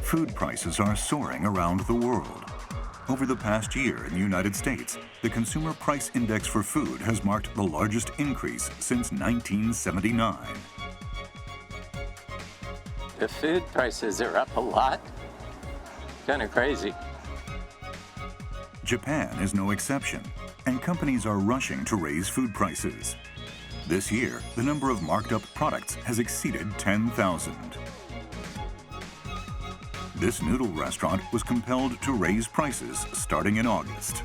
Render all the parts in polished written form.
Food prices are soaring around the world. Over the past year in the United States, the Consumer Price Index for food has marked the largest increase since 1979. The food prices are up a lot. Kind of crazy. Japan is no exception, and companies are rushing to raise food prices. This year, the number of marked up products has exceeded 10,000. This noodle restaurant was compelled to raise prices starting in August.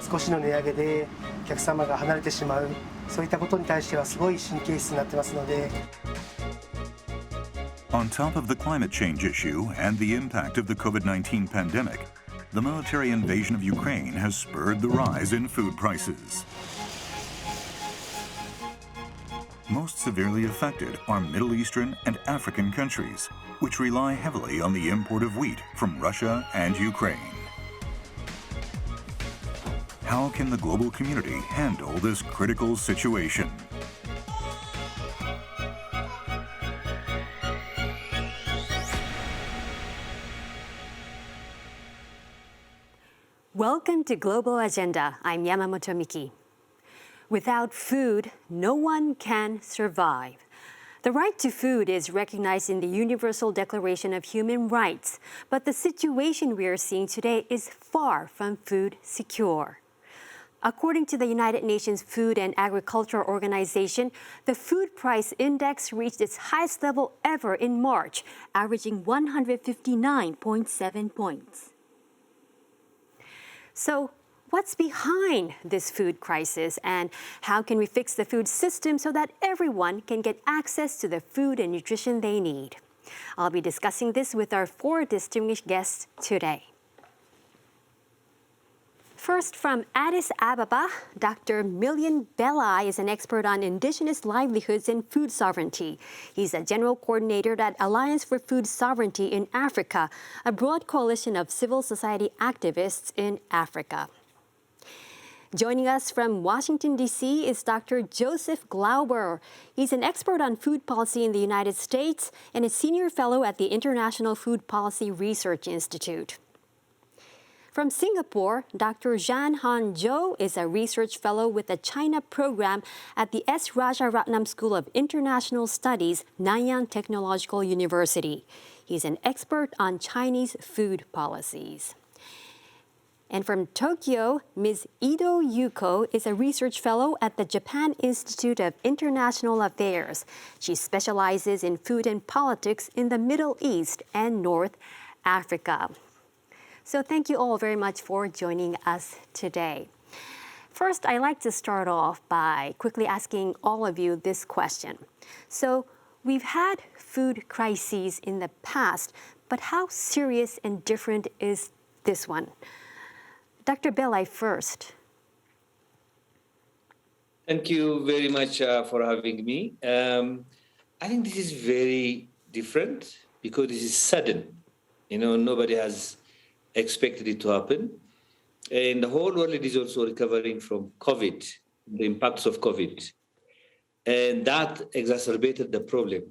少しの値上げでお客様が離れてしまう、そういったことに対してはすごい神経質になってますので。On top of the climate change issue and the impact of the COVID-19 pandemic, the military invasion of Ukraine has spurred the rise in food prices. Most severely affected are Middle Eastern and African countries, which rely heavily on the import of wheat from Russia and Ukraine. How can the global community handle this critical situation? Welcome to Global Agenda. I'm Yamamoto Miki. Without food, no one can survive. The right to food is recognized in the Universal Declaration of Human Rights, but the situation we are seeing today is far from food secure. According to the United Nations Food and Agriculture Organization, the food price index reached its highest level ever in March, averaging 159.7 points. So, what's behind this food crisis, and how can we fix the food system so that everyone can get access to the food and nutrition they need? I'll be discussing this with our 4 distinguished guests today. First, from Addis Ababa, Dr. Milian Belai is an expert on indigenous livelihoods and food sovereignty. He's a general coordinator at Alliance for Food Sovereignty in Africa, a broad coalition of civil society activists in Africa. Joining us from Washington, D.C. is Dr. Joseph Glauber. He's an expert on food policy in the United States and a senior fellow at the International Food Policy Research Institute. From Singapore, Dr. Zhan Han Zhou is a research fellow with the China program at the S. Rajaratnam School of International Studies, Nanyang Technological University. He's an expert on Chinese food policies. And from Tokyo, Ms. Ido Yuko is a research fellow at the Japan Institute of International Affairs. She specializes in food and politics in the Middle East and North Africa. So thank you all very much for joining us today. First, I'd like to start off by quickly asking all of you this question. So we've had food crises in the past, but how serious and different is this one? Dr. Belai first. Thank you very much for having me. I think this is very different because this is sudden. Nobody has expected it to happen. And the whole world is also recovering from COVID, the impacts of COVID. And that exacerbated the problem.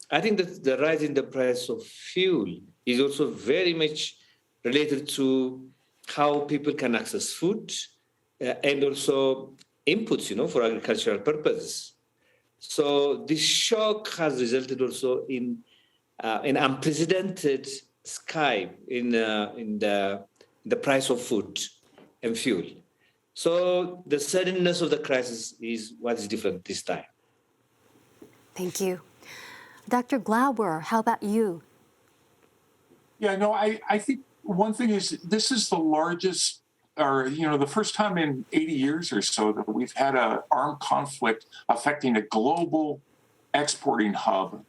I think that the rise in the price of fuel is also very much related to how people can access food and also inputs, for agricultural purposes. So this shock has resulted also in an unprecedented sky in the price of food and fuel. So the suddenness of the crisis is what is different this time. Thank you. Dr. Glauber, how about you? Yeah, no, I think one thing is this is the largest, or, the first time in 80 years or so that we've had an armed conflict affecting a global exporting hub,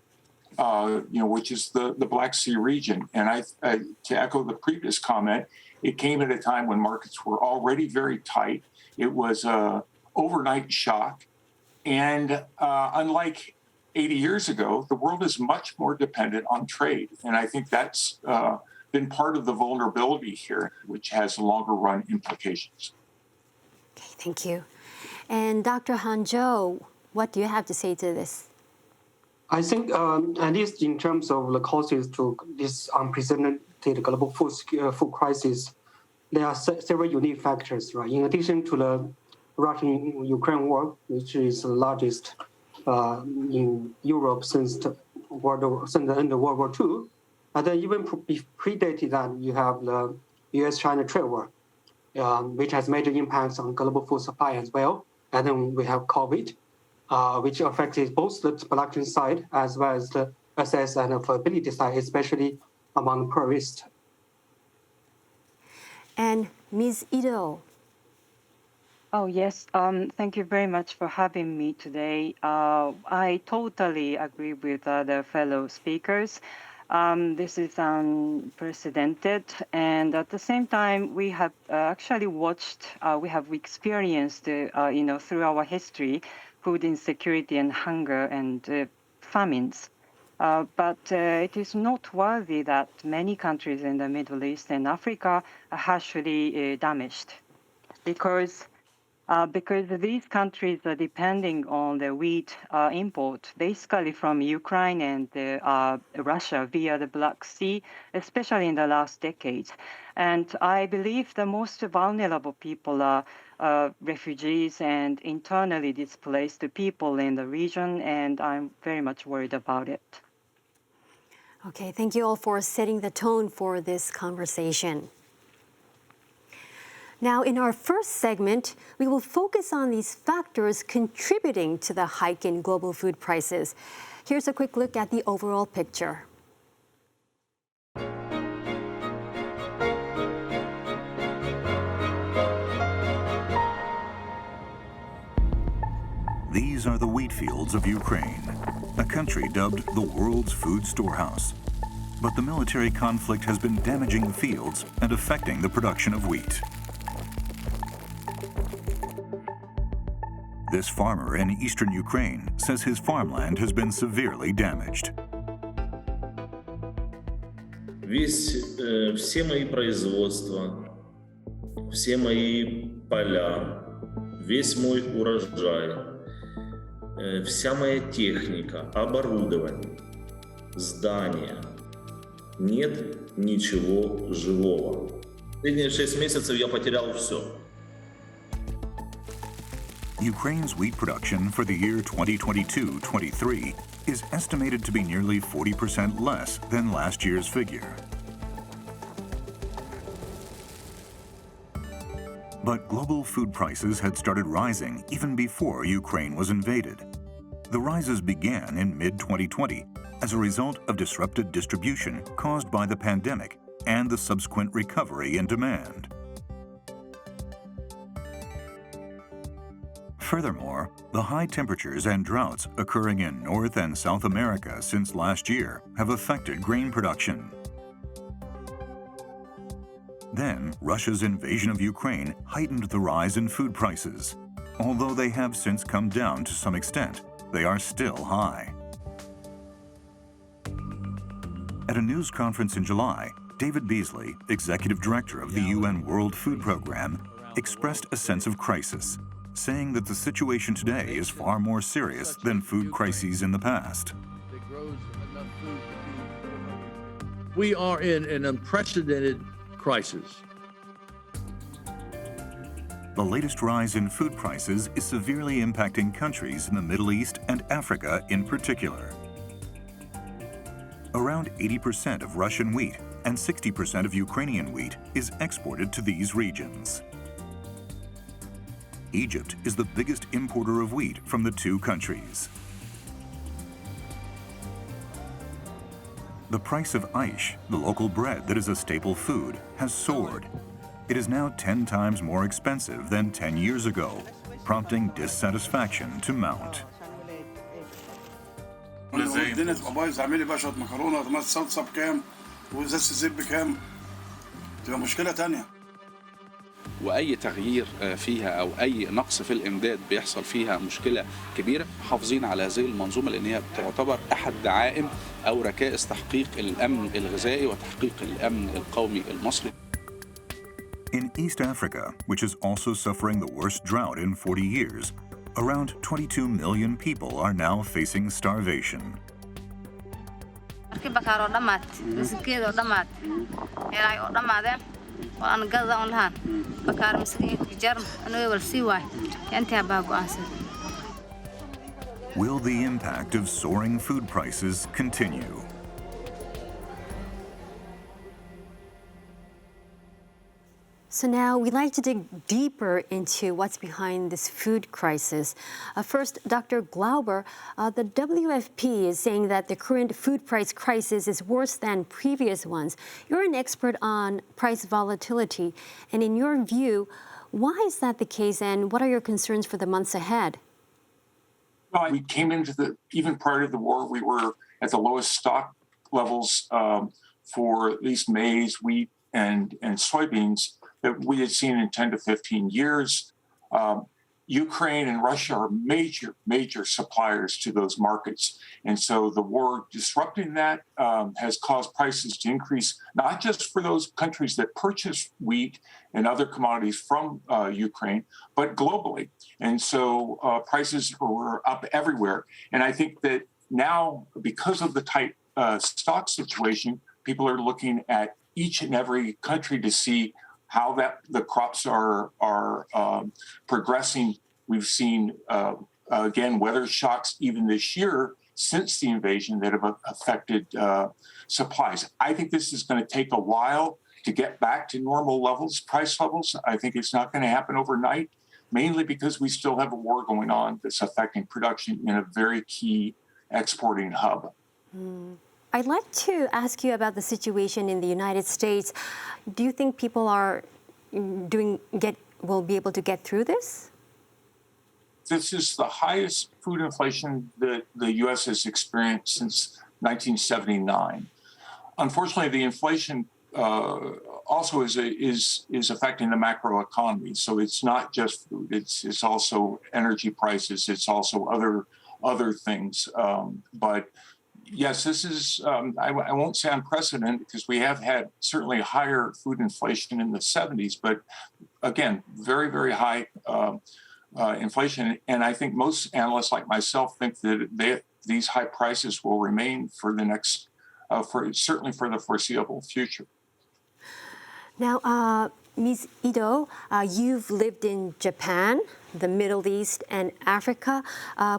which is the Black Sea region. And to echo the previous comment, it came at a time when markets were already very tight. It was an overnight shock. And unlike 80 years ago, the world is much more dependent on trade. And I think that's been part of the vulnerability here, which has longer run implications. Okay, thank you. And Dr. Han Zhou, what do you have to say to this? I think, at least in terms of the causes to this unprecedented global food crisis, there are several unique factors, right? In addition to the Russian-Ukraine war, which is the largest in Europe since the end of World War II, and then even predated that, you have the U.S.-China trade war, which has major impacts on global food supply as well. And then we have COVID, which affected both the production side as well as the access and affordability side, especially among tourists. And Ms. Ido. Oh, yes. Thank you very much for having me today. I totally agree with the fellow speakers. This is unprecedented. And at the same time, we have actually watched, we have experienced, through our history, food insecurity and hunger and famines. But it is noteworthy that many countries in the Middle East and Africa are actually damaged because these countries are depending on the wheat import, basically from Ukraine and Russia via the Black Sea, especially in the last decades. And I believe the most vulnerable people are refugees and internally displaced people in the region, and I'm very much worried about it. Okay, thank you all for setting the tone for this conversation. Now, in our first segment, we will focus on these factors contributing to the hike in global food prices. Here's a quick look at the overall picture. These are the wheat fields of Ukraine, a country dubbed the world's food storehouse. But the military conflict has been damaging the fields and affecting the production of wheat. This farmer in eastern Ukraine says his farmland has been severely damaged. Все мои производства, все мои поля, весь мой урожай, вся моя техника, оборудование, здания, нет ничего живого. Последние 6 месяцев я потерял все. Ukraine's wheat production for the year 2022-23 is estimated to be nearly 40% less than last year's figure. But global food prices had started rising even before Ukraine was invaded. The rises began in mid-2020 as a result of disrupted distribution caused by the pandemic and the subsequent recovery in demand. Furthermore, the high temperatures and droughts occurring in North and South America since last year have affected grain production. Then, Russia's invasion of Ukraine heightened the rise in food prices. Although they have since come down to some extent, they are still high. At a news conference in July, David Beasley, executive director of the UN World Food Programme, expressed a sense of crisis, saying that the situation today is far more serious than food crises in the past. We are in an unprecedented crisis. The latest rise in food prices is severely impacting countries in the Middle East and Africa in particular. Around 80% of Russian wheat and 60% of Ukrainian wheat is exported to these regions. Egypt is the biggest importer of wheat from the two countries. The price of aish, the local bread that is a staple food, has soared. It is now 10 times more expensive than 10 years ago, prompting dissatisfaction to mount. الدنيا تبقى بايظه، اعملي بقى شويه مكرونه وطماطم صلصه بكام وازازه الزيت بكام، تبقى مشكله تانية. واي تغيير فيها او اي نقص في الامداد بيحصل فيها مشكله كبيره. محافظين على هذه المنظومه لان هي تعتبر احد دعائم او ركائز تحقيق الامن الغذائي وتحقيق الامن القومي المصري. In East Africa, which is also suffering the worst drought in 40 years, around 22 million people are now facing starvation. markii bakaar oo dhamaad miskiin oo dhamaad eelay oo dhamaadeen oo aan gaza on lahaan bakaar miskiin jar anoo wal sii waay inta baa go'aansan. Will the impact of soaring food prices continue? So now we'd like to dig deeper into what's behind this food crisis. First, Dr. Glauber, the WFP is saying that the current food price crisis is worse than previous ones. You're an expert on price volatility, and in your view, why is that the case, and what are your concerns for the months ahead? Well, we came into even prior to the war, we were at the lowest stock levels for at least maize, wheat, and soybeans that we had seen in 10 to 15 years. Ukraine and Russia are major suppliers to those markets. And so the war disrupting that has caused prices to increase, not just for those countries that purchase wheat and other commodities from Ukraine, but globally. And so prices were up everywhere. And I think that now, because of the tight stock situation, people are looking at each and every country to see how the crops are progressing. We've seen, again, weather shocks even this year since the invasion that have affected supplies. I think this is going to take a while to get back to normal levels, price levels. I think it's not going to happen overnight, mainly because we still have a war going on that's affecting production in a very key exporting hub. I'd like to ask you about the situation in the United States. Do you think people will be able to get through this? This is the highest food inflation that the U.S. has experienced since 1979. Unfortunately, the inflation also is affecting the macroeconomy. So it's not just food; it's also energy prices. It's also other things. But yes, this is, I won't say unprecedented because we have had certainly higher food inflation in the 70s, but again, very, very high inflation. And I think most analysts like myself think that these high prices will remain for the next, certainly for the foreseeable future. Now, Ms. Ido, you've lived in Japan, the Middle East, and Africa,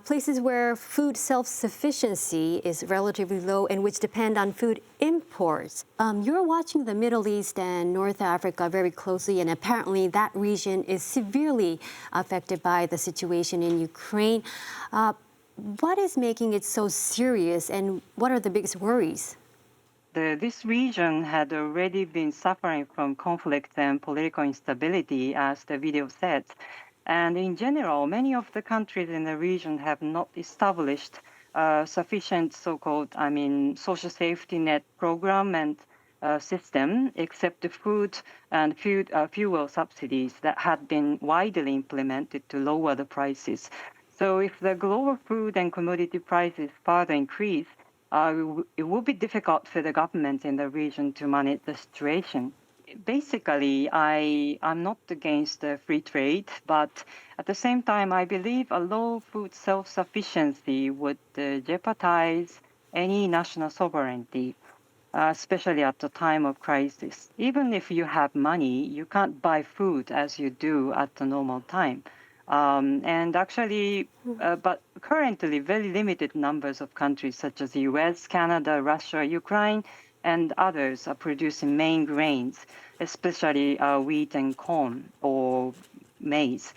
places where food self-sufficiency is relatively low and which depend on food imports. You're watching the Middle East and North Africa very closely, and apparently that region is severely affected by the situation in Ukraine. What is making it so serious, and what are the biggest worries? This region had already been suffering from conflict and political instability, as the video said. And in general, many of the countries in the region have not established sufficient so-called, social safety net program and system, except the food and fuel subsidies that had been widely implemented to lower the prices. So if the global food and commodity prices further increase, it will be difficult for the government in the region to manage the situation. Basically, I'm not against free trade, but at the same time, I believe a low food self-sufficiency would jeopardize any national sovereignty, especially at the time of crisis. Even if you have money, you can't buy food as you do at the normal time. But currently, very limited numbers of countries such as the US, Canada, Russia, Ukraine, and others are producing main grains, especially wheat and corn or maize.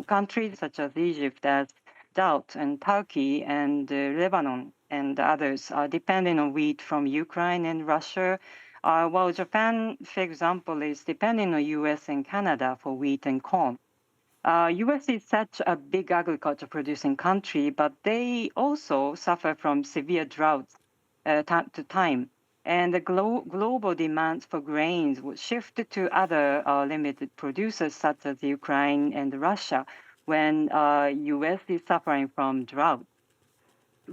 Countries such as Egypt, as drought, and Turkey and Lebanon and others are depending on wheat from Ukraine and Russia, while Japan, for example, is depending on US and Canada for wheat and corn. US is such a big agriculture producing country, but they also suffer from severe droughts time to time. And the global demands for grains would shift to other limited producers such as Ukraine and Russia when US is suffering from drought.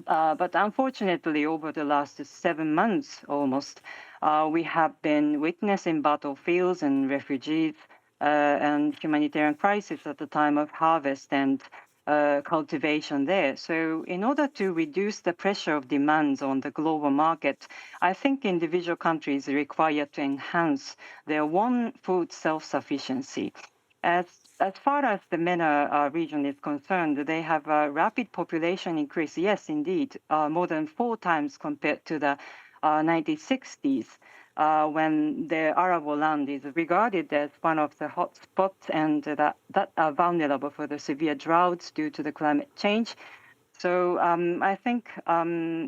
But unfortunately, over the last 7 months almost, we have been witnessing battlefields and refugees and humanitarian crisis at the time of harvest. And cultivation there. So in order to reduce the pressure of demands on the global market, I think individual countries are required to enhance their own food self-sufficiency. As far as the MENA region is concerned, they have a rapid population increase. Yes, indeed, more than 4 times compared to the 1960s. When the arable land is regarded as one of the hot spots and that are vulnerable for the severe droughts due to the climate change. So I think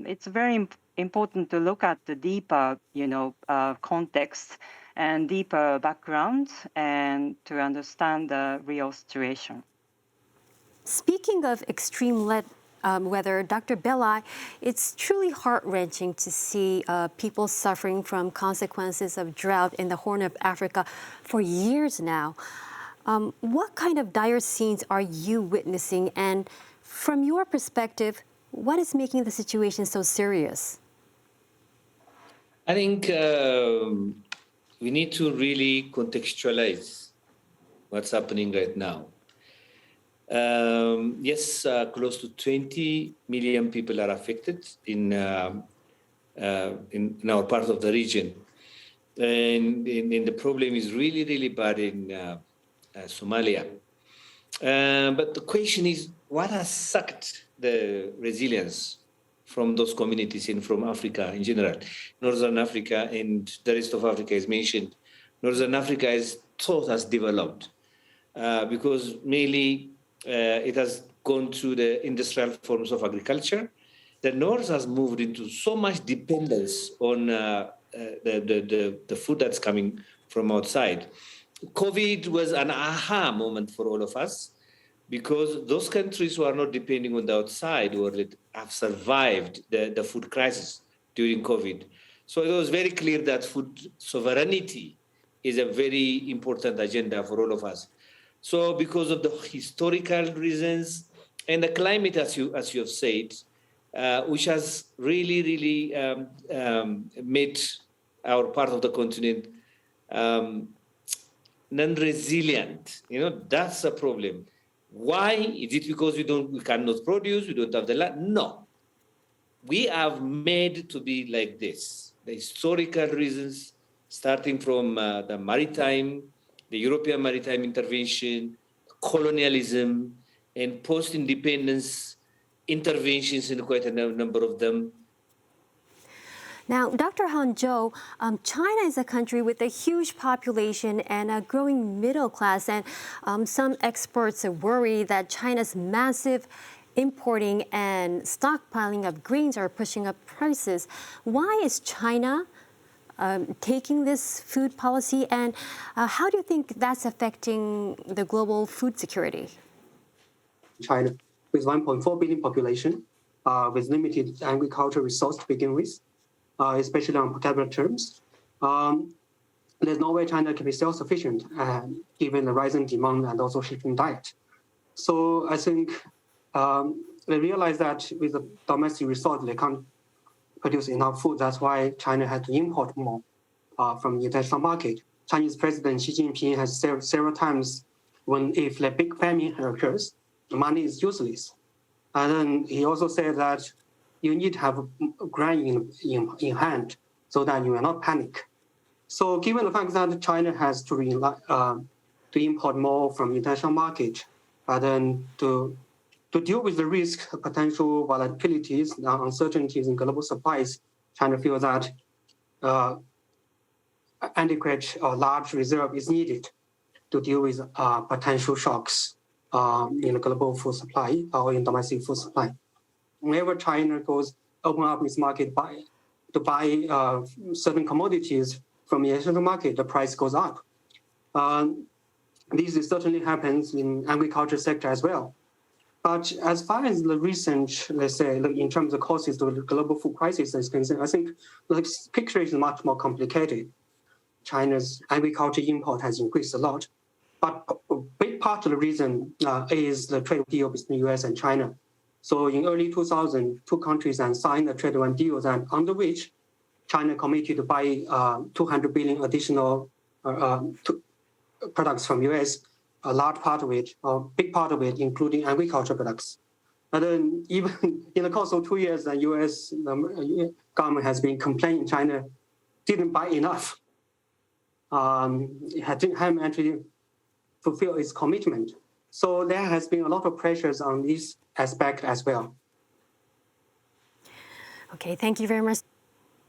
it's very important to look at the deeper, context and deeper background and to understand the real situation. Speaking of extreme weather, Dr. Belai, it's truly heart-wrenching to see people suffering from consequences of drought in the Horn of Africa for years now. What kind of dire scenes are you witnessing? And from your perspective, what is making the situation so serious? I think we need to really contextualize what's happening right now. Yes, close to 20 million people are affected in our part of the region. And the problem is really, really bad in Somalia. But the question is, what has sucked the resilience from those communities and from Africa in general? Northern Africa and the rest of Africa is mentioned. Northern Africa is thought as developed because mainly it has gone through the industrial forms of agriculture. The North has moved into so much dependence on the food that's coming from outside. COVID was an aha moment for all of us because those countries who are not depending on the outside or have survived the food crisis during COVID. So it was very clear that food sovereignty is a very important agenda for all of us. So because of the historical reasons and the climate, as you have said, which has really, really made our part of the continent non-resilient. That's a problem. Why? Is it because we cannot produce, we don't have the land? No. We are made to be like this. The historical reasons, starting from the European maritime intervention, colonialism, and post-independence interventions in quite a number of them. Now, Dr. Han Zhou, China is a country with a huge population and a growing middle class, and some experts worry that China's massive importing and stockpiling of grains are pushing up prices. Why is China taking this food policy, and how do you think that's affecting the global food security? China, with 1.4 billion population, with limited agricultural resource to begin with, especially on per capita terms, there's no way China can be self-sufficient given the rising demand and also shifting diet. So I think they realize that with the domestic resource, they can't produce enough food. That's why China had to import more from the international market. Chinese President Xi Jinping has said several times, if the big famine occurs, the money is useless. And then he also said that you need to have grain in hand so that you will not panic. So given the fact that China has to import more from the international market, but then to deal with the risk, potential volatilities, uncertainties in global supplies, China feels that adequate or large reserve is needed to deal with potential shocks in the global food supply or in domestic food supply. Whenever China goes open up its market to buy certain commodities from the international market, the price goes up. This certainly happens in agriculture sector as well. But as far as the recent, let's say, in terms of causes to the global food crisis is concerned, I think the picture is much more complicated. China's agriculture import has increased a lot, but a big part of the reason is the trade deal between the US and China. So in early 2000, two countries signed a trade deal under which China committed to buy 200 billion additional products from US a large part of it, or big part of it, including agricultural products. And then even in the course of 2 years, the U.S. government has been complaining China didn't buy enough. It hadn't actually fulfilled its commitment. So there has been a lot of pressures on this aspect as well. Okay, thank you very much.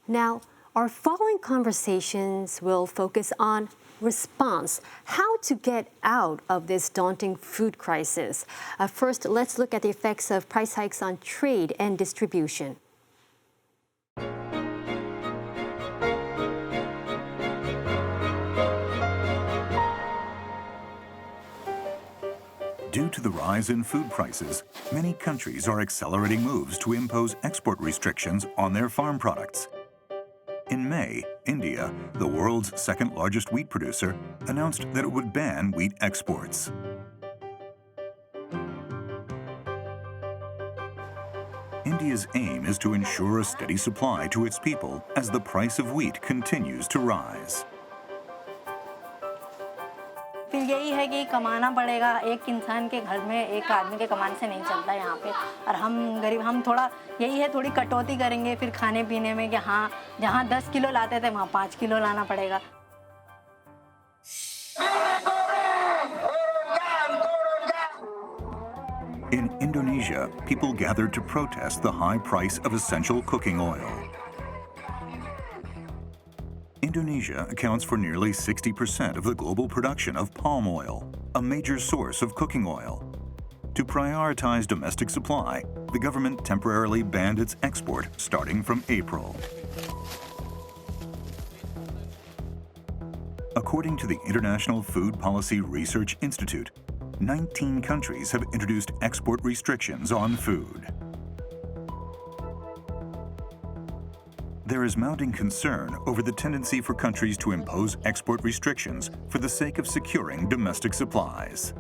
Now, our following conversations will focus on response, how to get out of this daunting food crisis. First, let's look at the effects of price hikes on trade and distribution. Due to the rise in food prices, many countries are accelerating moves to impose export restrictions on their farm products. In May, India, the world's second-largest wheat producer, announced that it would ban wheat exports. India's aim is to ensure a steady supply to its people as the price of wheat continues to rise. फिर यही है कि कमाना पड़ेगा एक इंसान के घर में एक आदमी के कमाने से नहीं चलता यहाँ पे और हम गरीब हम थोड़ा यही है थोड़ी कटौती करेंगे फिर खाने पीने में कि हाँ जहाँ 10 किलो लाते थे वहाँ 5 किलो लाना पड़ेगा. In Indonesia, people gathered to protest the high price of essential cooking oil. Indonesia accounts for nearly 60% of the global production of palm oil, a major source of cooking oil. To prioritize domestic supply, the government temporarily banned its export starting from April. According to the International Food Policy Research Institute, 19 countries have introduced export restrictions on food. There is mounting concern over the tendency for countries to impose export restrictions for the sake of securing domestic supplies.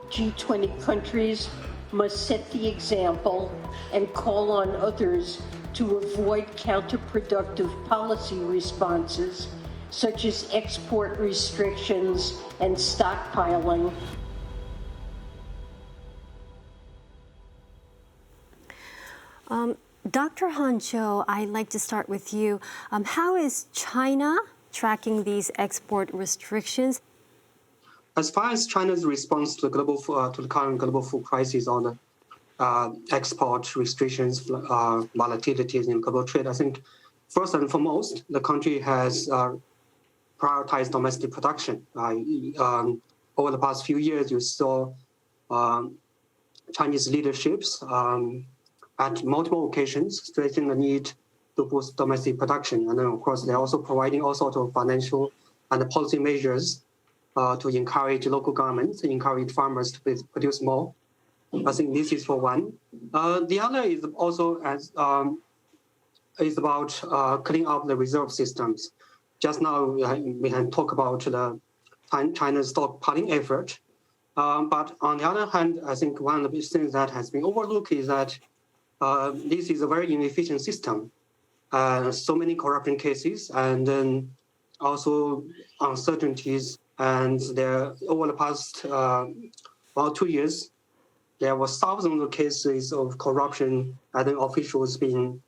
G20 countries must set the example and call on others to avoid counterproductive policy responses, such as export restrictions and stockpiling. Dr. Han Cho, I'd like to start with you. How is China tracking these export restrictions? As far as China's response to the current global food crisis on the export restrictions, volatilities in global trade, I think first and foremost, the country has prioritized domestic production. Over the past few years, you saw Chinese leaderships at multiple occasions stressing the need to boost domestic production. And then, of course, they're also providing all sorts of financial and policy measures to encourage local governments, encourage farmers to produce more. I think this is for one. The other is also is about cleaning up the reserve systems. Just now, we can talk about the China's stockpiling effort. But on the other hand, I think one of the things that has been overlooked is that this is a very inefficient system. So many corruption cases, and then also uncertainties. And there, over the past about 2 years, there were thousands of cases of corruption, and then officials being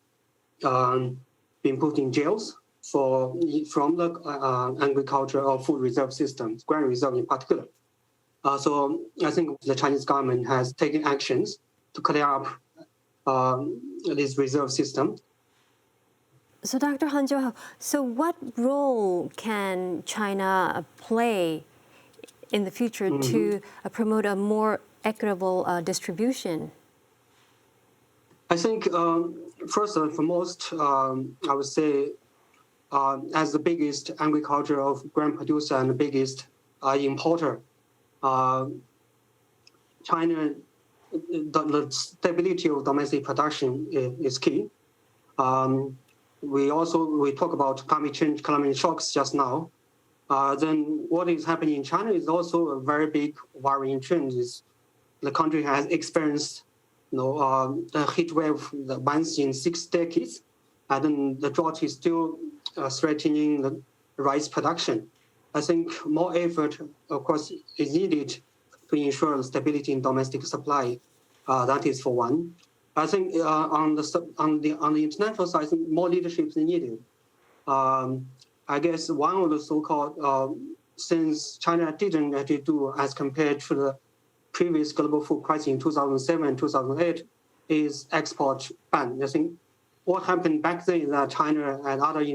put in jails from the agriculture or food reserve systems, grain reserve in particular. So I think the Chinese government has taken actions to clear up this reserve system. So, Dr. Han Cho, so what role can China play in the future to promote a more equitable distribution? I think first and foremost, I would say as the biggest agriculture of grain producer and the biggest importer, China, the stability of domestic production is key. We talk about climate change, climate shocks just now. Then what is happening in China is also a very big worrying trend. The country has experienced a heat wave once in 6 decades, and then the drought is still threatening the rice production. I think more effort, of course, is needed to ensure stability in domestic supply. That is for one. I think on the international side, I think more leadership is needed. I guess one of the so-called since China didn't actually do as compared to the previous global food crisis in 2007, 2008, is export ban. I think what happened back then is that China and other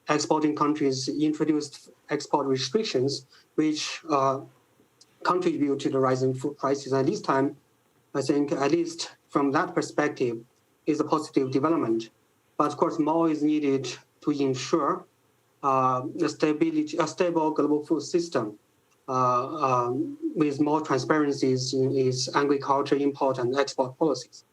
exporting countries introduced export restrictions, which contribute to the rising food prices. And this time, I think at least from that perspective, is a positive development. But of course, more is needed to ensure a stable global food system with more transparencies in its agriculture, import, and export policies.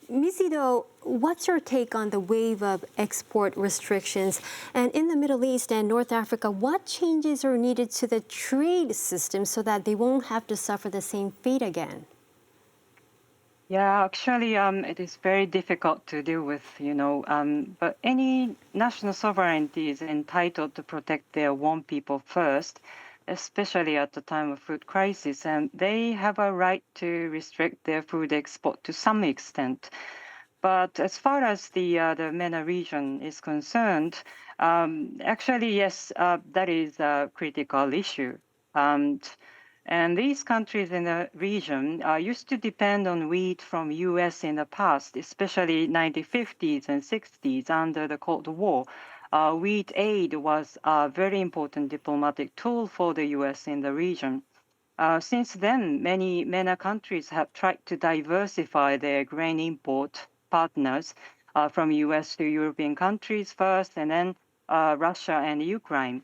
Ms. Ito, what's your take on the wave of export restrictions? And in the Middle East and North Africa, what changes are needed to the trade system so that they won't have to suffer the same fate again? Yeah, actually, it is very difficult to deal with, but any national sovereignty is entitled to protect their own people first, especially at the time of food crisis, and they have a right to restrict their food export to some extent. But as far as the MENA region is concerned, actually, yes, that is a critical issue. And these countries in the region used to depend on wheat from U.S. in the past, especially 1950s and 60s under the Cold War. Wheat aid was a very important diplomatic tool for the U.S. in the region. Since then, many MENA countries have tried to diversify their grain import partners from U.S. to European countries first, and then Russia and Ukraine.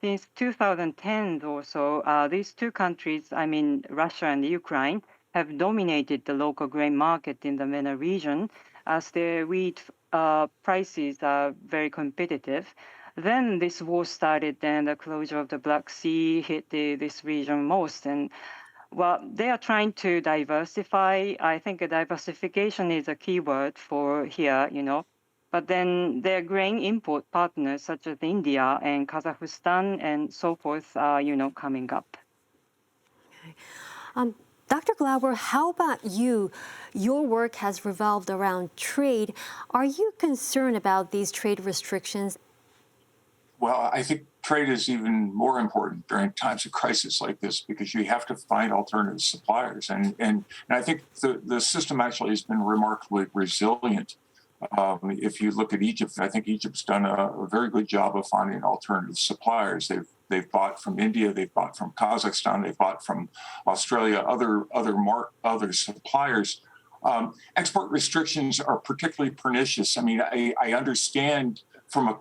Since 2010 or so, these two countries, Russia and Ukraine, have dominated the local grain market in the MENA region as their wheat prices are very competitive. Then this war started and the closure of the Black Sea hit this region most. And well, they are trying to diversify. I think diversification is a key word for here, But then their grain import partners such as India and Kazakhstan and so forth are, coming up. Okay. Dr. Glauber, how about you? Your work has revolved around trade. Are you concerned about these trade restrictions? Well, I think trade is even more important during times of crisis like this because you have to find alternative suppliers. And I think the system actually has been remarkably resilient. If you look at Egypt, I think Egypt's done a very good job of finding alternative suppliers. They've bought from India, they've bought from Kazakhstan, they've bought from Australia, other suppliers. Export restrictions are particularly pernicious. I understand from a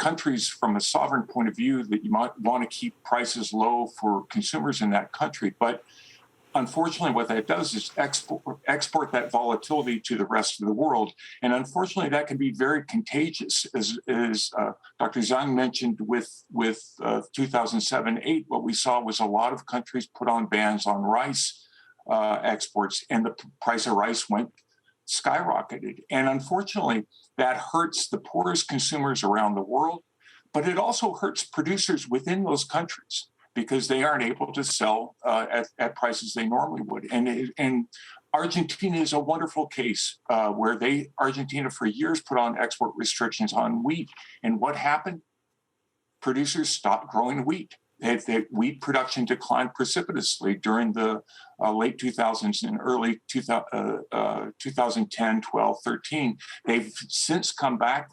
sovereign point of view that you might want to keep prices low for consumers in that country, but unfortunately, what that does is export that volatility to the rest of the world. And unfortunately, that can be very contagious. As Dr. Zhang mentioned with 2007-8, what we saw was a lot of countries put on bans on rice exports, and the price of rice skyrocketed. And unfortunately, that hurts the poorest consumers around the world, but it also hurts producers within those countries, because they aren't able to sell at prices they normally would. And Argentina is a wonderful case where Argentina for years put on export restrictions on wheat. And what happened? Producers stopped growing wheat. Wheat production declined precipitously during the late 2000s and early 2010, 12, 13. They've since come back.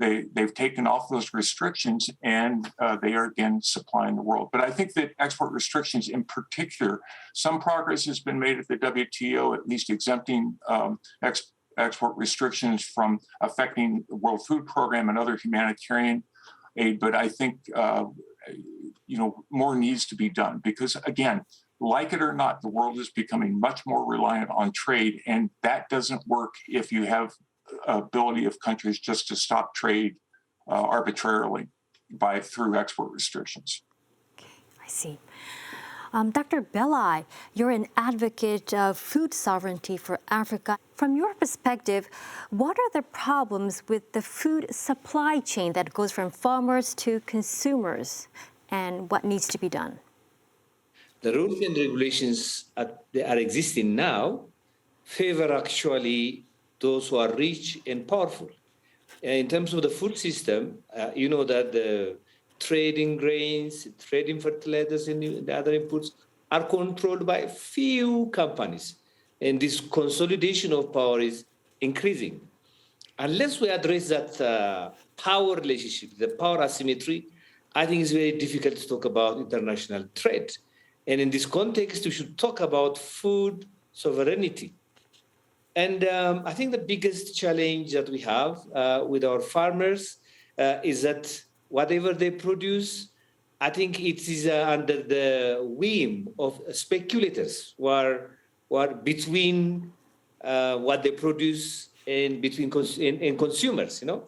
They've taken off those restrictions, and they are again supplying the world. But I think that export restrictions in particular, some progress has been made at the WTO, at least exempting export restrictions from affecting the World Food Program and other humanitarian aid. But I think more needs to be done because, again, like it or not, the world is becoming much more reliant on trade, and that doesn't work if you have ability of countries just to stop trade arbitrarily through export restrictions. Okay, I see. Dr. Belli, you're an advocate of food sovereignty for Africa. From your perspective, what are the problems with the food supply chain that goes from farmers to consumers, and what needs to be done? The rules and regulations that are existing now favor actually those who are rich and powerful. In terms of the food system, you know that the trading grains, trading fertilizers, and the other inputs are controlled by few companies. And this consolidation of power is increasing. Unless we address that power relationship, the power asymmetry, I think it's very difficult to talk about international trade. And in this context, we should talk about food sovereignty. And I think the biggest challenge that we have with our farmers is that whatever they produce, I think it is under the whim of speculators who are between what they produce and between consumers, you know.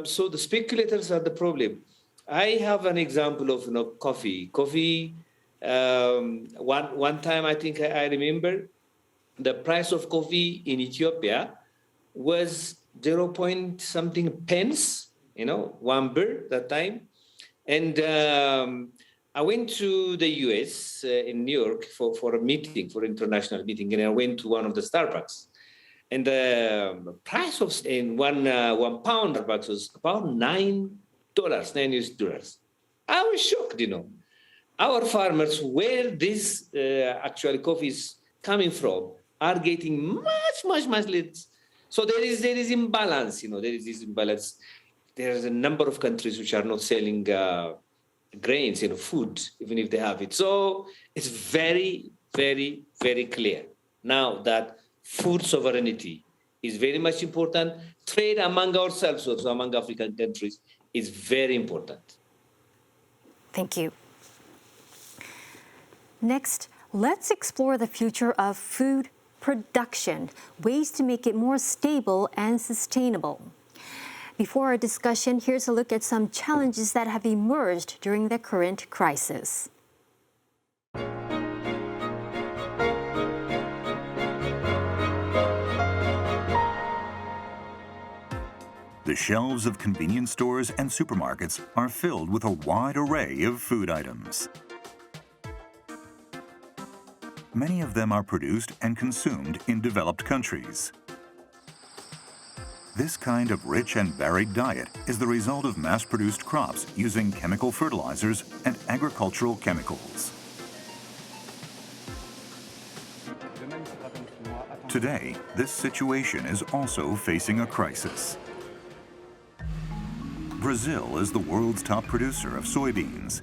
So the speculators are the problem. I have an example of coffee. Coffee, one time I think I remember, the price of coffee in Ethiopia was 0.something pence, you know, 1 birr that time. And I went to the US in New York for a meeting, for an international meeting, and I went to one of the Starbucks. And the price of in one pound Starbucks was about $9, $9. I was shocked, you know. Our farmers, where this actually coffee is coming from, are getting much less. So there is imbalance, you know, there is this imbalance. There's a number of countries which are not selling grains, you know, food, even if they have it. So it's very, very, very clear now that food sovereignty is very much important. Trade among ourselves, also among African countries, is very important. Thank you. Next, let's explore the future of food production, ways to make it more stable and sustainable. Before our discussion, here's a look at some challenges that have emerged during the current crisis. The shelves of convenience stores and supermarkets are filled with a wide array of food items. Many of them are produced and consumed in developed countries. This kind of rich and varied diet is the result of mass-produced crops using chemical fertilizers and agricultural chemicals. Today, this situation is also facing a crisis. Brazil is the world's top producer of soybeans.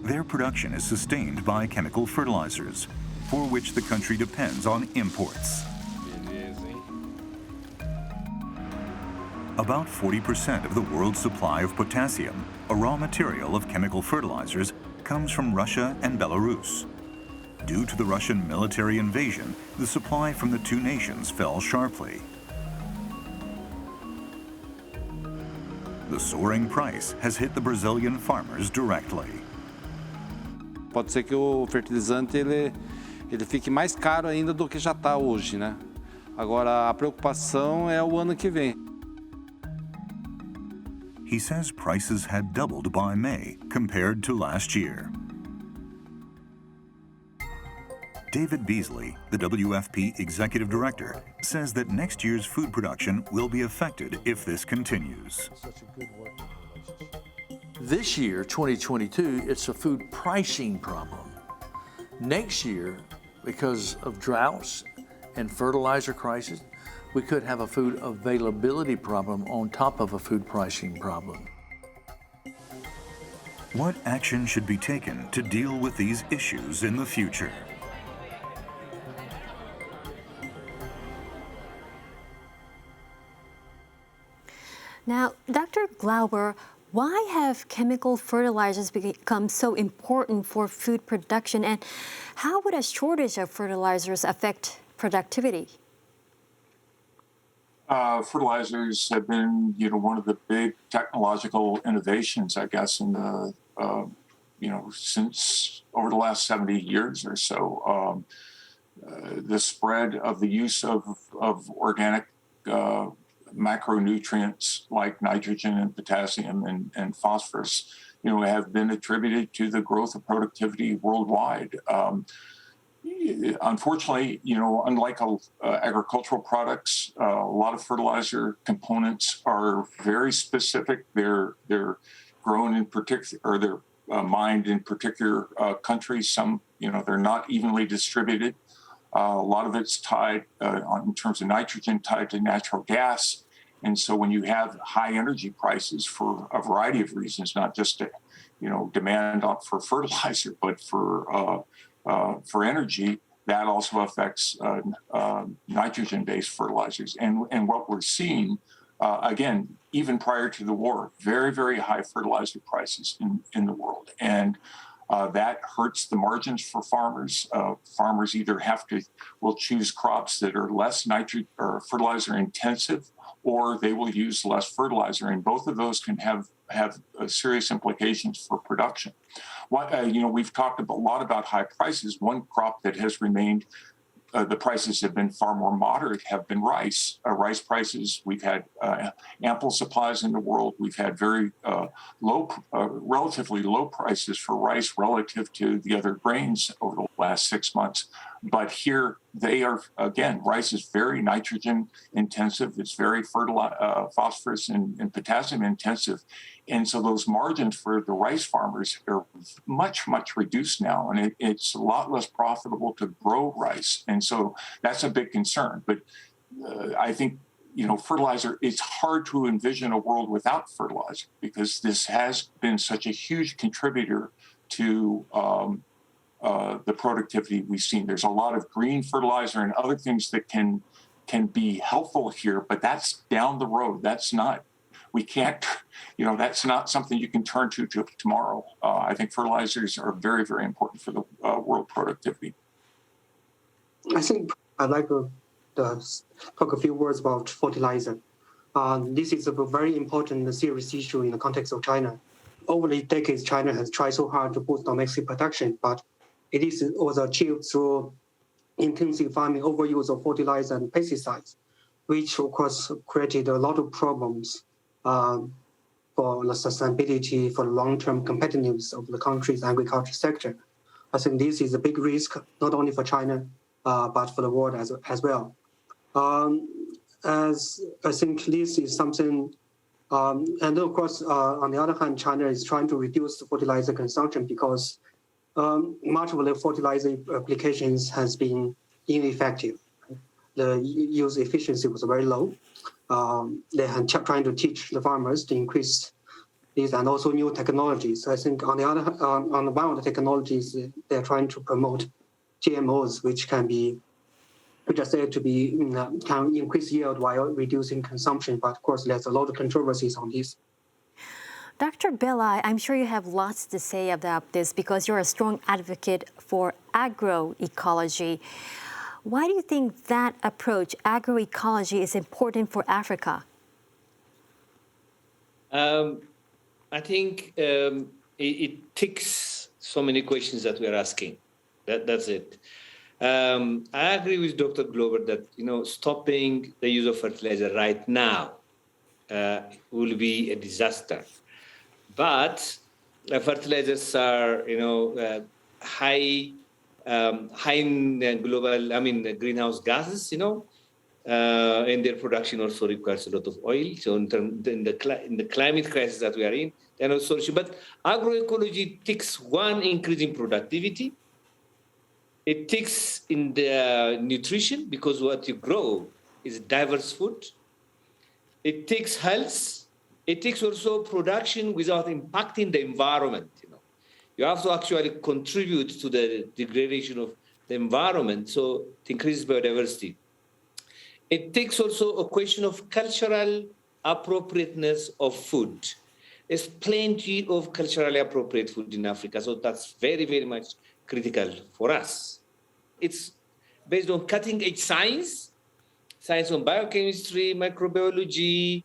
Their production is sustained by chemical fertilizers, for which the country depends on imports. About 40% of the world's supply of potassium, a raw material of chemical fertilizers, comes from Russia and Belarus. Due to the Russian military invasion, the supply from the two nations fell sharply. The soaring price has hit the Brazilian farmers directly. Pode ser que o fertilizante ele fique mais caro ainda do que já está hoje, né? Agora a preocupação é o ano que vem. He says prices had doubled by May compared to last year. David Beasley, the WFP executive director, says that next year's food production will be affected if this continues. This year, 2022, it's a food pricing problem. Next year, because of droughts and fertilizer crisis, we could have a food availability problem on top of a food pricing problem. What action should be taken to deal with these issues in the future? Now, Dr. Glauber, why have chemical fertilizers become so important for food production, and how would a shortage of fertilizers affect productivity? Fertilizers have been, one of the big technological innovations, I guess, in the since over the last 70 years or so. The spread of the use of organic macronutrients like nitrogen and potassium and phosphorus, have been attributed to the growth of productivity worldwide. Unfortunately, unlike agricultural products, a lot of fertilizer components are very specific. They're grown in particular, or they're mined in particular countries. Some, they're not evenly distributed. A lot of it's tied, in terms of nitrogen, tied to natural gas. And so when you have high energy prices for a variety of reasons, not just demand for fertilizer, but for energy, that also affects nitrogen-based fertilizers. And what we're seeing, again, even prior to the war, very, very high fertilizer prices in the world. And that hurts the margins for farmers. Farmers either will choose crops that are less or fertilizer intensive, or they will use less fertilizer. And both of those can have serious implications for production. We've talked a lot about high prices. One crop that has remained, the prices have been far more moderate, have been rice. Rice prices, we've had ample supplies in the world. We've had very relatively low prices for rice relative to the other grains over the last 6 months. But here they are, again, rice is very nitrogen intensive. It's very phosphorus and potassium intensive. And so those margins for the rice farmers are much, much reduced now. And it's a lot less profitable to grow rice. And so that's a big concern. But I think, fertilizer, it's hard to envision a world without fertilizer, because this has been such a huge contributor to the productivity we've seen. There's a lot of green fertilizer and other things that can be helpful here, but that's down the road. That's not something you can turn to tomorrow. I think fertilizers are very, very important for the world productivity. I think I'd like to talk a few words about fertilizer. This is a very important serious issue in the context of China. Over the decades, China has tried so hard to boost domestic production, but it was achieved through intensive farming, overuse of fertilizer and pesticides, which of course created a lot of problems for the sustainability, for the long-term competitiveness of the country's agriculture sector. I think this is a big risk, not only for China, but for the world as well. As I think this is something, and of course, on the other hand, China is trying to reduce the fertilizer consumption because much of the fertilizer applications has been ineffective. The use efficiency was very low. They are trying to teach the farmers to increase these and also new technologies. I think on the other on one of the technologies, they're trying to promote GMOs, which can said to be can increase yield while reducing consumption. But of course, there's a lot of controversies on this. Dr. Belli, I'm sure you have lots to say about this because you're a strong advocate for agroecology. Why do you think that approach, agroecology, is important for Africa? I think it ticks so many questions that we are asking. That's it. I agree with Dr. Glover that stopping the use of fertilizer right now will be a disaster. But fertilizers are high in global greenhouse gases. And their production also requires a lot of oil. So in the climate crisis that we are in, there are no solution. But agroecology takes one, increasing productivity. It takes in the nutrition because what you grow is diverse food. It takes health. It takes also production without impacting the environment. You have to actually contribute to the degradation of the environment, so it increases biodiversity. It takes also a question of cultural appropriateness of food. There's plenty of culturally appropriate food in Africa, so that's very, very much critical for us. It's based on cutting-edge science on biochemistry, microbiology,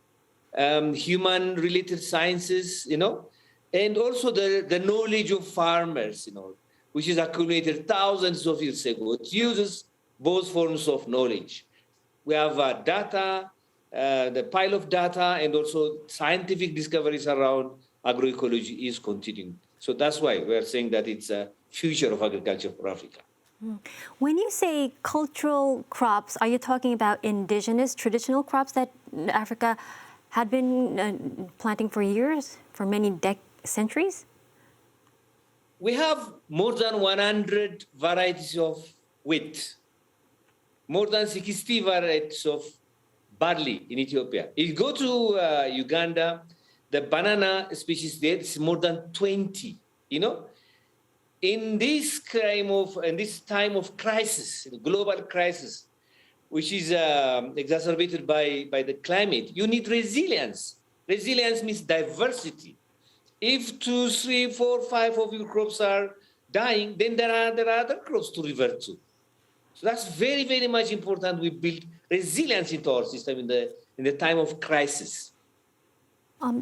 human-related sciences, And also the knowledge of farmers, which is accumulated thousands of years ago. It uses both forms of knowledge. We have data, the pile of data, and also scientific discoveries around agroecology is continuing. So that's why we are saying that it's a future of agriculture for Africa. When you say cultural crops, are you talking about indigenous, traditional crops that Africa had been planting for years, for many centuries? We have more than 100 varieties of wheat, more than 60 varieties of barley in Ethiopia. If you go to Uganda, the banana species there is more than 20, In this time of crisis, global crisis, which is exacerbated by the climate, you need resilience. Resilience means diversity. If 2, 3, 4, 5 of your crops are dying, then there are other crops to revert to. So that's very, very much important. We build resilience into our system in the time of crisis.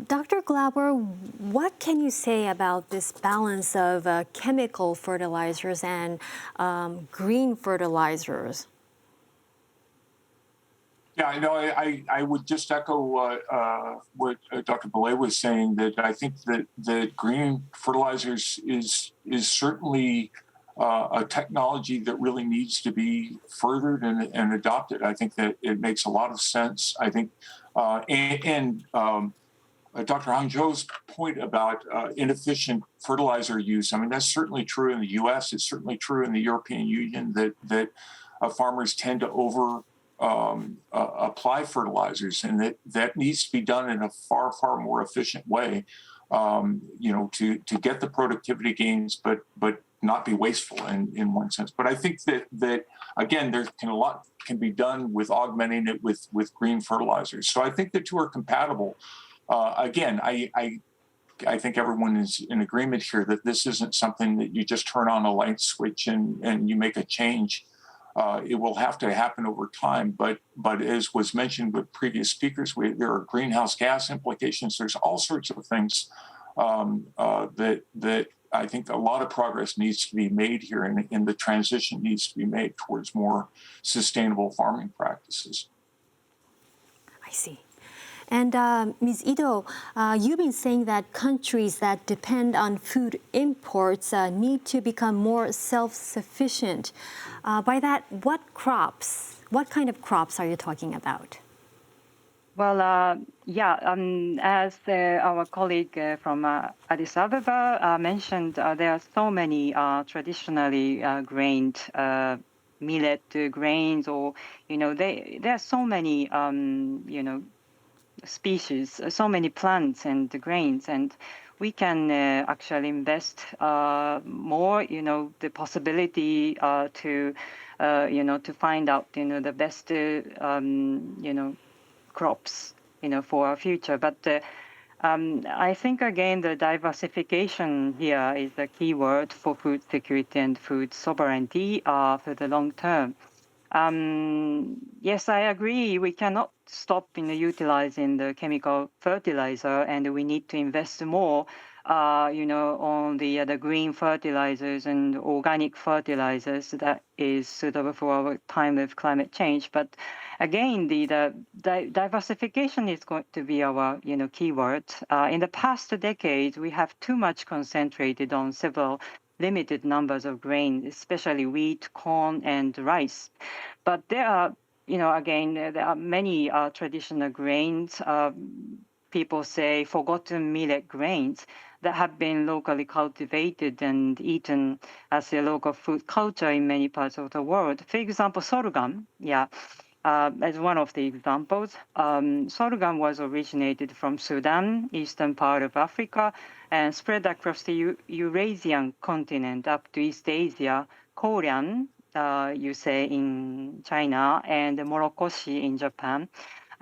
Dr. Glauber, what can you say about this balance of chemical fertilizers and green fertilizers? Yeah, I would just echo what Dr. Belay was saying, that I think that green fertilizers is certainly a technology that really needs to be furthered and adopted. I think that it makes a lot of sense. I think, Dr. Hangzhou's point about inefficient fertilizer use, I mean, that's certainly true in the U.S. It's certainly true in the European Union that farmers tend to apply fertilizers, and that needs to be done in a far, far more efficient way, to get the productivity gains, but not be wasteful in one sense. But I think that again, a lot can be done with augmenting it with green fertilizers. So I think the two are compatible. Again, I think everyone is in agreement here that this isn't something that you just turn on a light switch and you make a change. It will have to happen over time. But as was mentioned with previous speakers, there are greenhouse gas implications. There's all sorts of things that I think a lot of progress needs to be made here, and the transition needs to be made towards more sustainable farming practices. I see. And Ms. Ito, you've been saying that countries that depend on food imports need to become more self-sufficient. By that, what kind of crops are you talking about? Well, as our colleague from Addis Ababa mentioned, there are so many traditionally grained millet grains, or there are so many species, so many plants and grains, and we can actually invest more, the possibility to find out, the best, crops, for our future. But I think, again, the diversification here is the key word for food security and food sovereignty for the long term. Yes, I agree. We cannot stop utilizing the chemical fertilizer, and we need to invest more, on the green fertilizers and organic fertilizers that is suitable for our time of climate change. But again, the diversification is going to be our key word. In the past decades, we have too much concentrated on several limited numbers of grain, especially wheat, corn, and rice. But there are, there are many traditional grains, people say forgotten millet grains, that have been locally cultivated and eaten as a local food culture in many parts of the world. For example, sorghum, as one of the examples. Sorghum was originated from Sudan, eastern part of Africa, and spread across the Eurasian continent up to East Asia. Korean, you say, in China, and Morokoshi in Japan.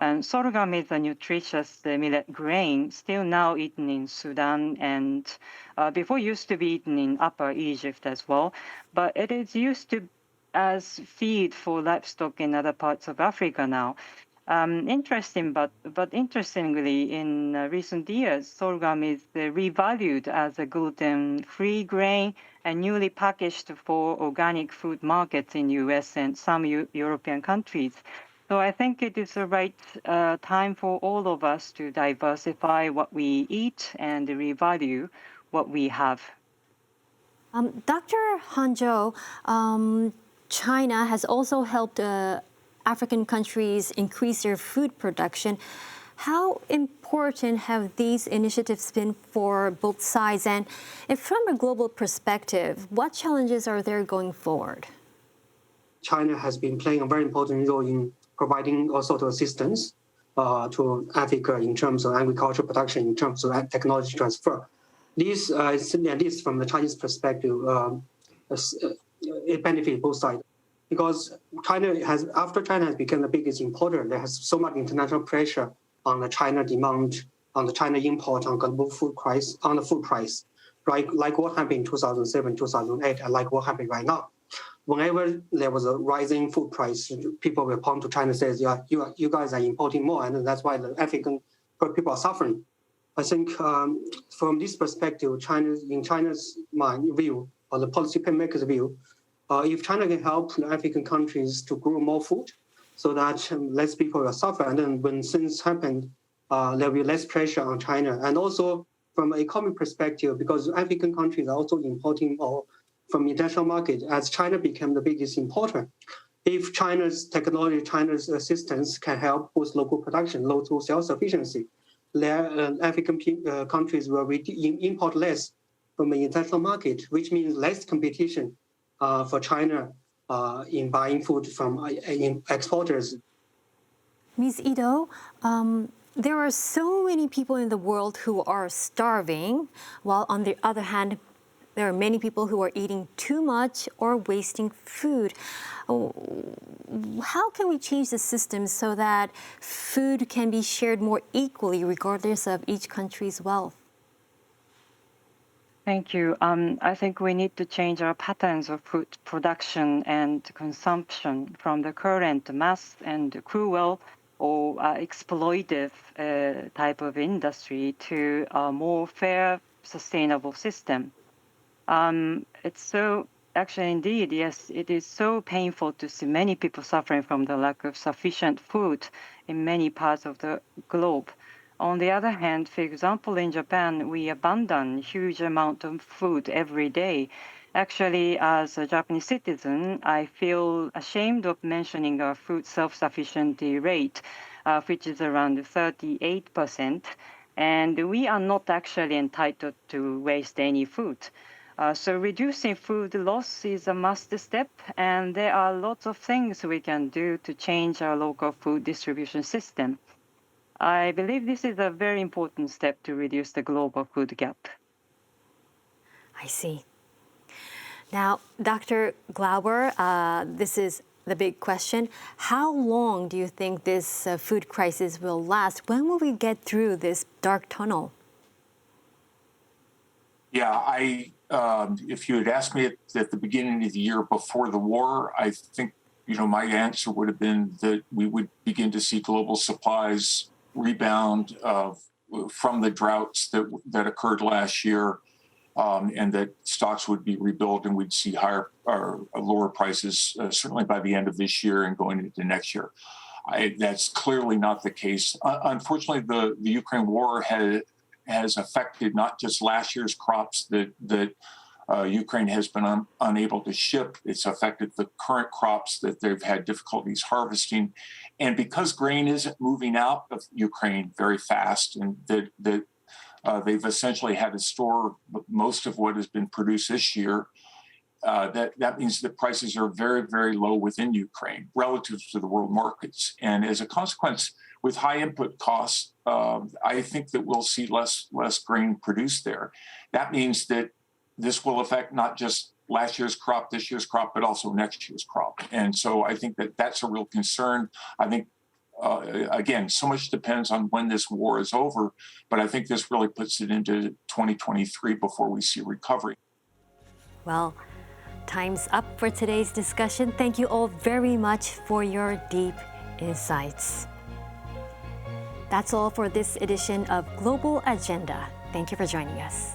And sorghum is a nutritious millet grain, still now eaten in Sudan, and before used to be eaten in Upper Egypt as well. But it is used to as feed for livestock in other parts of Africa now. Interestingly, in recent years, sorghum is revalued as a gluten-free grain and newly packaged for organic food markets in U.S. and some European countries. So I think it is the right time for all of us to diversify what we eat and revalue what we have. Dr. Hanjo, China has also helped African countries increase their food production. How important have these initiatives been for both sides? And if from a global perspective, what challenges are there going forward? China has been playing a very important role in providing all sorts of assistance to Africa in terms of agricultural production, in terms of technology transfer. This, at least from the Chinese perspective, it benefits both sides. Because after China has become the biggest importer, there has so much international pressure on the China demand, on the China import, on global food price, on the food price, right? Like what happened in 2007, 2008, and like what happened right now. Whenever there was a rising food price, people will point to China and say, yeah, you guys are importing more, and that's why the African people are suffering. I think from this perspective, in China's view, or the policymakers' view, if China can help the African countries to grow more food so that less people will suffer, and then when things happen, there will be less pressure on China. And also from an economic perspective, because African countries are also importing more from the international market, as China became the biggest importer. If China's technology, China's assistance can help with local production, local self-sufficiency, African countries will import less from the international market, which means less competition for China in buying food from exporters. Ms. Ito, there are so many people in the world who are starving, while on the other hand, there are many people who are eating too much or wasting food. How can we change the system so that food can be shared more equally regardless of each country's wealth? Thank you. I think we need to change our patterns of food production and consumption from the current mass and cruel or exploitive type of industry to a more fair, sustainable system. It's so, actually, indeed, yes, it is so painful to see many people suffering from the lack of sufficient food in many parts of the globe. On the other hand, for example, in Japan, we abandon huge amount of food every day. Actually, as a Japanese citizen, I feel ashamed of mentioning our food self-sufficiency rate, which is around 38%. And we are not actually entitled to waste any food. So reducing food loss is a must step, and there are lots of things we can do to change our local food distribution system. I believe this is a very important step to reduce the global food gap. I see. Now, Dr. Glauber, this is the big question. How long do you think this food crisis will last? When will we get through this dark tunnel? Yeah, if you had asked me at the beginning of the year before the war, I think, my answer would have been that we would begin to see global supplies rebound from the droughts that occurred last year, and that stocks would be rebuilt and we'd see higher or lower prices certainly by the end of this year and going into next year. That's clearly not the case. Unfortunately, the Ukraine war has affected not just last year's crops that Ukraine has been unable to ship. It's affected the current crops that they've had difficulties harvesting. And because grain isn't moving out of Ukraine very fast, and that they've essentially had to store most of what has been produced this year, that means that prices are very, very low within Ukraine relative to the world markets. And as a consequence, with high input costs, I think that we'll see less grain produced there. That means that this will affect not just last year's crop, this year's crop, but also next year's crop. And so I think that that's a real concern. I think, again, so much depends on when this war is over, but I think this really puts it into 2023 before we see recovery. Well, time's up for today's discussion. Thank you all very much for your deep insights. That's all for this edition of Global Agenda. Thank you for joining us.